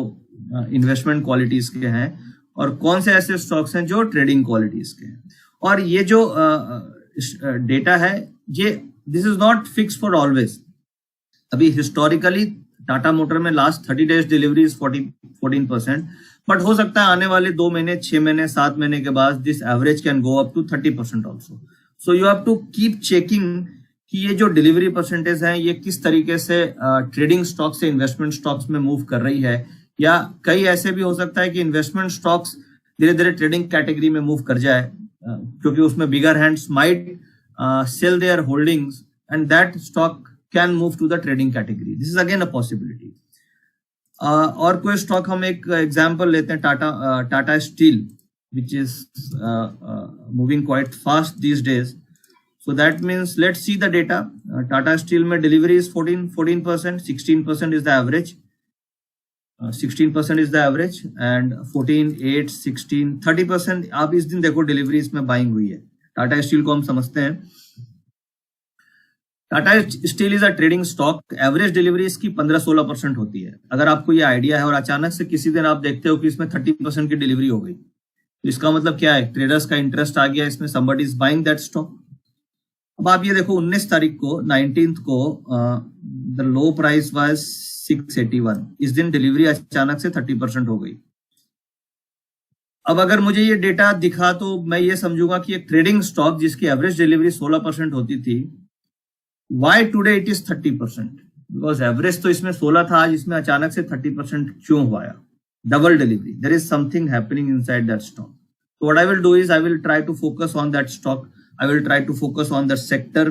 इन्वेस्टमेंट क्वालिटीज के हैं और कौन से ऐसे स्टॉक्स हैं जो ट्रेडिंग क्वालिटीज के हैं. और ये जो डेटा है, ये this is not fix for always. अभी हिस्टोरिकली टाटा मोटर में last 30 days delivery is 14%, but हो सकता है आने वाले 2 महीने, 6 महीने, 7 महीने के बाद this average can go up to 30% also. So you have to keep checking कि ये जो डिलीवरी परसेंटेज है ये किस तरीके से ट्रेडिंग स्टॉक से इन्वेस्टमेंट स्टॉक्स में मूव कर रही है, या कई ऐसे भी हो सकता है कि इन्वेस्टमेंट स्टॉक्स धीरे धीरे ट्रेडिंग कैटेगरी में मूव कर जाए, क्योंकि उसमें bigger hands might sell their holdings and that stock can move to the trading category. This is again a possibility. और कोई स्टॉक हम एक एग्जांपल लेते हैं, Tata steel, which is moving quite fast these days. So that means let's see the data. Tata Steel में delivery is 14%, 16% is the average. 16% is the average and 14, 8, 16, 30%. आप इस दिन देखो डिलीवरी इसमें बाइंग हुई है. टाटा स्टील को हम समझते हैं. Tata steel is a trading stock. Average delivery इसकी 15-16% होती है. अगर आपको ये आइडिया है और अचानक से किसी दिन आप देखते हो कि इसमें 30% की डिलीवरी हो गई, तो इसका मतलब क्या है? ट्रेडर्स का इंटरेस्ट आ गया इसमें, somebody is buying that stock. अब आप ये देखो 19 तारीख को, 19th को द लो प्राइस वाज 681. इस दिन डिलीवरी अचानक से 30% हो गई. अब अगर मुझे ये डेटा दिखा तो मैं ये समझूंगा कि एक ट्रेडिंग स्टॉक जिसकी एवरेज डिलीवरी 16% होती थी, Why today it is 30%? Because average तो इसमें 16 था, आज इसमें अचानक से 30% क्यों हुआ? Double delivery. There is something happening inside that stock. So what I will do is I will try to focus on that stock. I will try to focus on the sector.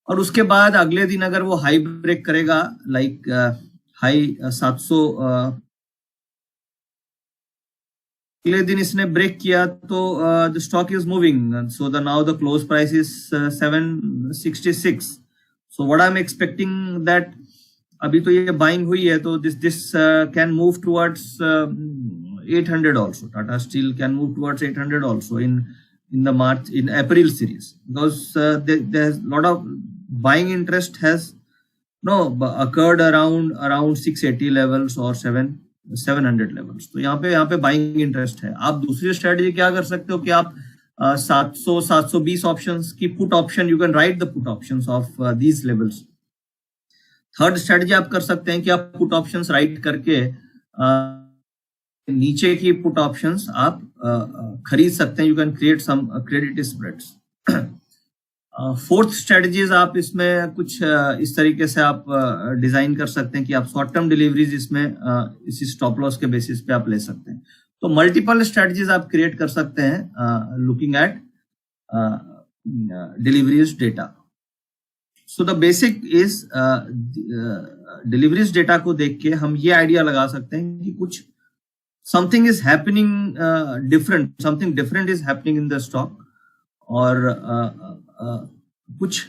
और उसके बाद अगले दिन अगर वो हाई ब्रेक करेगा, लाइक हाई 700, अगले दिन इसने ब्रेक किया तो the stock is moving. So the now the close price is 766. So what I am expecting that अभी तो ये बाइंग हुई है, तो this can move towards 800 also. Tata Steel can move towards 800 also in April series, because there's a lot of buying interest has occurred around 680 levels or 700 levels. तो यहाँ पे बाइंग इंटरेस्ट है. आप दूसरी स्ट्रेटजी क्या कर सकते हो कि आप 700-720 ऑप्शंस की put option, you can write the put options of these levels. Third strategy आप कर सकते हैं कि आप पुट ऑप्शंस राइट करके नीचे की पुट ऑप्शंस आप खरीद सकते हैं. You can create some credit spreads. Fourth strategies आप इसमें कुछ इस तरीके से आप डिजाइन कर सकते हैं कि आप शॉर्ट टर्म डिलीवरीज इसमें इसी स्टॉप लॉस के बेसिस पे आप ले सकते हैं. तो मल्टीपल स्ट्रेटजीज आप क्रिएट कर सकते हैं looking at deliveries data. So the basic is deliveries data को देख के हम ये आइडिया लगा सकते हैं कि कुछ something is happening different, something different is happening in the stock. और कुछ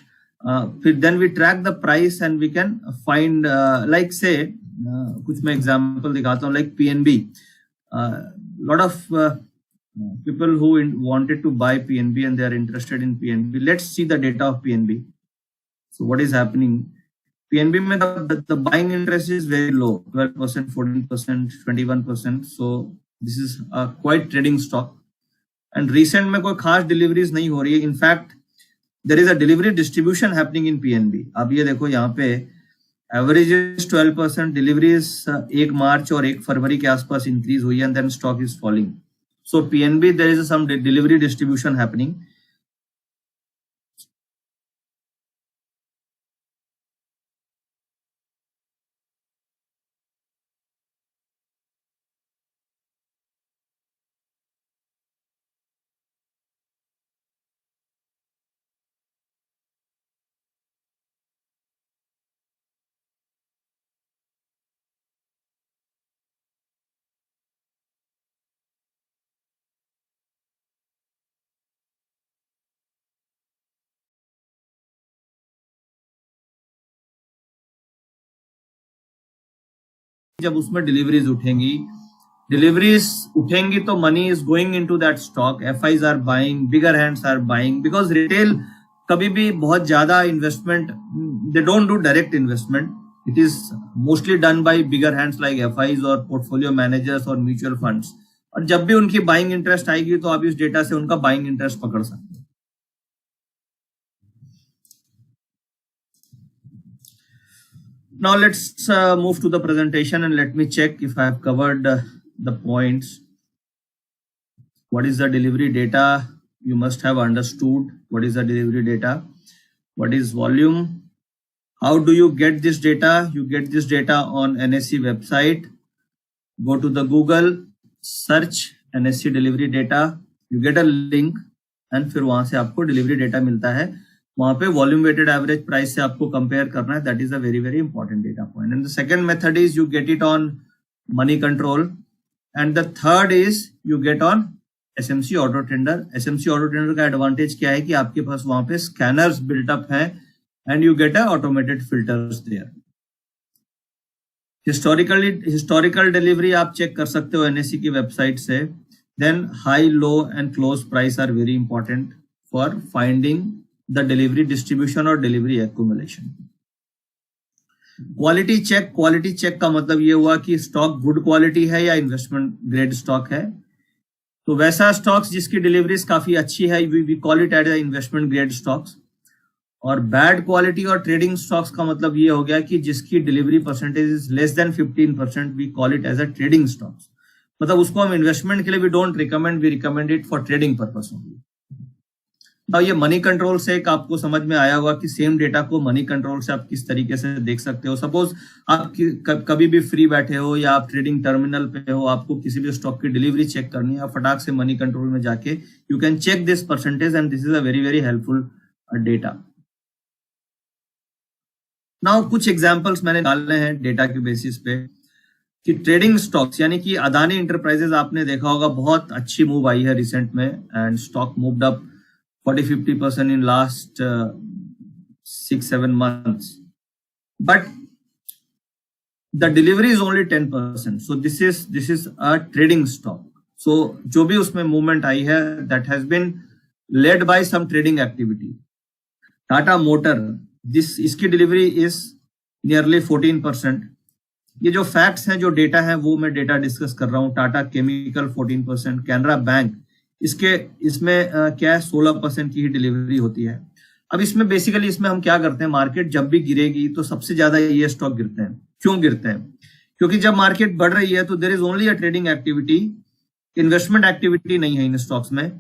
फिर then we track the price and we can find like say कुछ मैं एग्जांपल दिखाता हूँ. Like PNB, lot of people who wanted to buy PNB and they are interested in PNB. Let's see the data of PNB. So what is happening? PNB में the buying interest is very low, 12%, 14%, 21%. So this is a quite trading stock. And recent में कोई खास deliveries नहीं हो रही है. In fact, there is a delivery distribution happening in PNB. अब ये देखो यहाँ पे एवरेज 12%, डिलीवरीज 1 मार्च और 1 फरवरी के आसपास इंक्रीज हुई and then stock is falling. So PNB there is some delivery distribution happening. जब उसमें डिलीवरीज उठेंगी तो money is going into that stock. FIs are buying, bigger hands are buying, because retail कभी भी बहुत ज्यादा investment, they don't do direct investment. It is mostly done by bigger hands like FIs और पोर्टफोलियो मैनेजर्स और म्यूचुअल फंड्स. और जब भी उनकी बाइंग इंटरेस्ट आएगी तो आप इस डेटा से उनका बाइंग इंटरेस्ट पकड़ सकते हैं. Now let's move to the presentation and let me check if I have covered the points. What is the delivery data? You must have understood what is the delivery data. What is volume? How do you get this data? You get this data on NSE website. Go to the Google, search NSE delivery data. You get a link and फिर वहां से आपको delivery data मिलता है. वहां पे वॉल्यूम वेटेड एवरेज प्राइस से आपको कंपेयर करना है. That is a very very important data point. And the second method is you get it on money control and the third is you get on SMC auto tender. SMC auto tender का एडवांटेज क्या है कि आपके पास वहां पे स्कैनर्स बिल्टअप हैं and you get a automated filters there. Historical delivery आप चेक कर सकते हो एनएससी की वेबसाइट से. Then high, low and close price are very important for finding the delivery distribution और डिलीवरी एक्यूमुलेशन. क्वालिटी चेक का मतलब ये हुआ कि स्टॉक गुड क्वालिटी है या इन्वेस्टमेंट ग्रेड स्टॉक है. तो वैसा स्टॉक्स जिसकी डिलीवरीज काफी अच्छी है we call it as investment grade stocks. और बैड क्वालिटी और ट्रेडिंग स्टॉक्स का मतलब ये हो गया कि जिसकी delivery percentage is less than 15%, we call it as a trading stocks. मतलब उसको हम इन्वेस्टमेंट के लिए we don't recommend, we recommend it for trading purpose only. अब ये मनी कंट्रोल से एक आपको समझ में आया होगा कि सेम डेटा को मनी कंट्रोल से आप किस तरीके से देख सकते हो. सपोज आप कभी भी फ्री बैठे हो या आप ट्रेडिंग टर्मिनल पे हो, आपको किसी भी स्टॉक की डिलीवरी चेक करनी है, आप फटाक से मनी कंट्रोल में जाके you can check this percentage and this is a very very helpful data. Now कुछ एग्जांपल्स मैंने डालने हैं डेटा के बेसिस पे कि ट्रेडिंग स्टॉक्स यानी कि अदानी इंटरप्राइजेज आपने देखा होगा बहुत अच्छी मूव आई है रिसेंट में and stock moved up 40-50% in last 6-7 months, but the delivery is only 10%. So this is a trading stock. So जो भी उसमें movement आई है that has been led by some trading activity. Tata Motor, इसकी delivery is nearly 14%. ये जो facts हैं, जो data है, वो मैं data discuss कर रहा हूँ. Tata Chemical 14%, Canara Bank इसमें क्या है, 16% की ही डिलीवरी होती है। अब इसमें बेसिकली इसमें हम क्या करते हैं, मार्केट जब भी गिरेगी तो सबसे ज्यादा ये स्टॉक गिरते हैं। क्यों गिरते हैं? क्योंकि जब मार्केट बढ़ रही है तो there is only a trading activity, investment activity नहीं है इन स्टॉक्स में।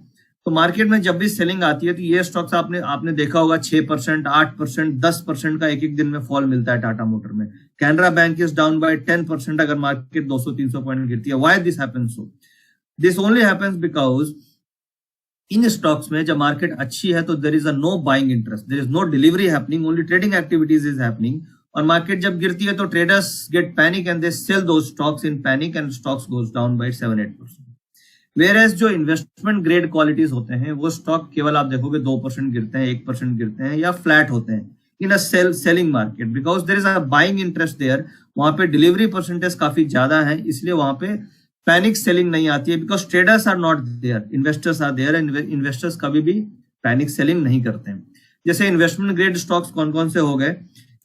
तो मार्केट में जब भी सेलिंग आती है तो ये स्टॉक्स आपने देखा होगा 6%, 8%, 10% का एक एक दिन में फॉल मिलता है टाटा मोटर में। Canara bank is down by 10% अगर मार्केट 200-300 पॉइंट गिरती है। Why this happens so? This only happens because इन स्टॉक्स में जब मार्केट अच्छी है तो there is a no buying interest, there is no delivery happening, only trading activities is happening. और मार्केट जब गिरती है तो traders get panic and they sell those stocks in panic and stocks goes down by 7-8%। Whereas जो इन्वेस्टमेंट ग्रेड क्वालिटीज होते हैं वो स्टॉक केवल आप देखोगे 2% गिरते हैं, 1% गिरते हैं या फ्लैट होते हैं in a selling market, because there is a buying interest there. वहां पे डिलीवरी परसेंटेज काफी ज्यादा है, इसलिए वहां पे पैनिक सेलिंग नहीं आती है, because traders are not there, investors are there. Investors कभी भी पैनिक सेलिंग नहीं करते हैं। जैसे इन्वेस्टमेंट ग्रेड स्टॉक्स कौन कौन से हो गए,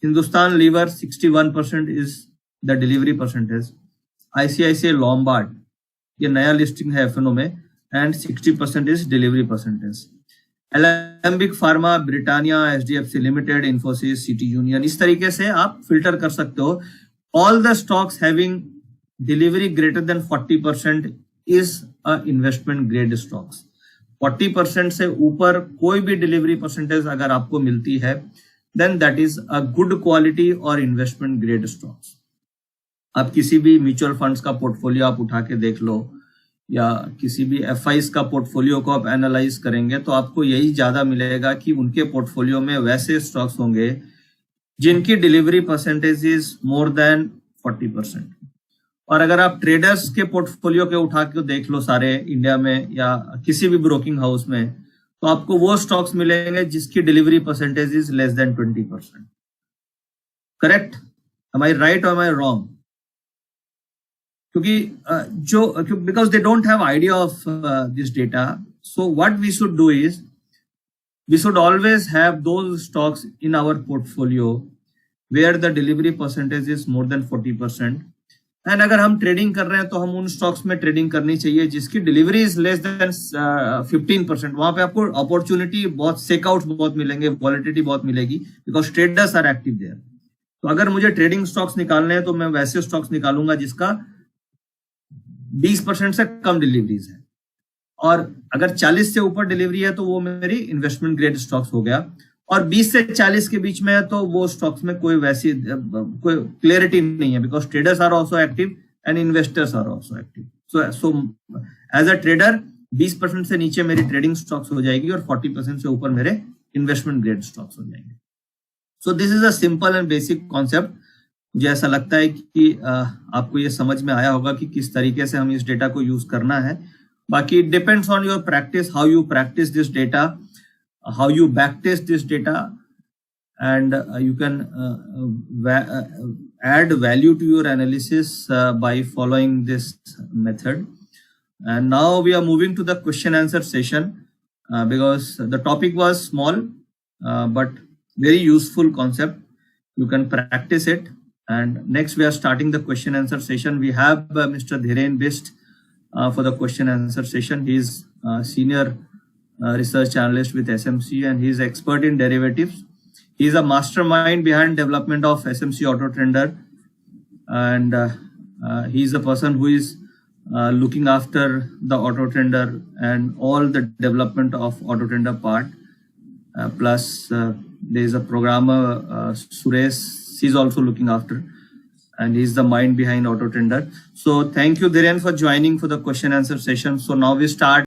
Hindustan lever 61% is the delivery percentage, ICICI Lombard ये नया लिस्टिंग है एफएनओ में and 60% is delivery percentage. Alembic Pharma, Britannia, HDFC Limited, Infosys, City Union, इस तरीके से आप फिल्टर कर सकते हो। All the stocks having delivery greater than 40% is a investment grade stocks. 40% से ऊपर कोई भी डिलीवरी परसेंटेज अगर आपको मिलती है then that is a good quality और इन्वेस्टमेंट ग्रेड स्टॉक्स। आप किसी भी म्यूचुअल फंड्स का पोर्टफोलियो आप उठा के देख लो या किसी भी एफआईज का पोर्टफोलियो को आप एनालाइज करेंगे तो आपको यही ज्यादा मिलेगा कि उनके पोर्टफोलियो में वैसे स्टॉक्स होंगे जिनकी delivery percentage is more than 40%। और अगर आप ट्रेडर्स के पोर्टफोलियो के उठा के देख लो सारे इंडिया में या किसी भी ब्रोकिंग हाउस में, तो आपको वो स्टॉक्स मिलेंगे जिसकी delivery percentage is less than 20%। Correct? Am I right और एम आई रॉन्ग? क्योंकि because they don't have idea of this data, so what we should do is we should always have those stocks in our portfolio where the delivery percentage is more than 40%। And अगर हम ट्रेडिंग कर रहे हैं तो हम उन स्टॉक्स में ट्रेडिंग करनी चाहिए जिसकी डिलीवरी इज लेस देन 15%। वहां पे आपको अपॉर्चुनिटी बहुत, सेकआउट बहुत मिलेंगे, वॉलिटिलिटी बहुत मिलेगी, because traders are active there. तो अगर मुझे ट्रेडिंग स्टॉक्स निकालने हैं तो मैं वैसे स्टॉक्स निकालूंगा जिसका 20% से कम डिलीवरीज है, और अगर 40 से ऊपर डिलीवरी है तो वो मेरी इन्वेस्टमेंट ग्रेड स्टॉक्स हो गया, और 20 से 40 के बीच में है तो वो स्टॉक्स में कोई वैसी कोई क्लियरिटी नहीं है, because traders are also active and investors are also active. So as a trader 20% से नीचे मेरी ट्रेडिंग स्टॉक्स हो जाएगी और 40% से ऊपर मेरे इन्वेस्टमेंट ग्रेड स्टॉक्स हो जाएंगे। So this is a simple and basic concept. मुझे ऐसा लगता है कि आपको ये समझ में आया होगा कि किस तरीके से हमें इस डेटा को यूज करना है। बाकी it depends on your practice, how you practice this data, how you backtest this data, and you can add value to your analysis by following this method. And now we are moving to the question answer session because the topic was small but very useful concept. You can practice it. And next we are starting the question answer session. We have Mr. Dhiren Bist for the question answer session. He is senior research analyst with SMC and he is expert in derivatives. He is a mastermind behind development of SMC Auto Trader, and he is a person who is looking after the Auto Trader and all the development of Auto Trader part. Plus there is a programmer Suresh, he is also looking after, and he is the mind behind Auto Trader. So thank you Dhiren for joining for the question answer session. So now we start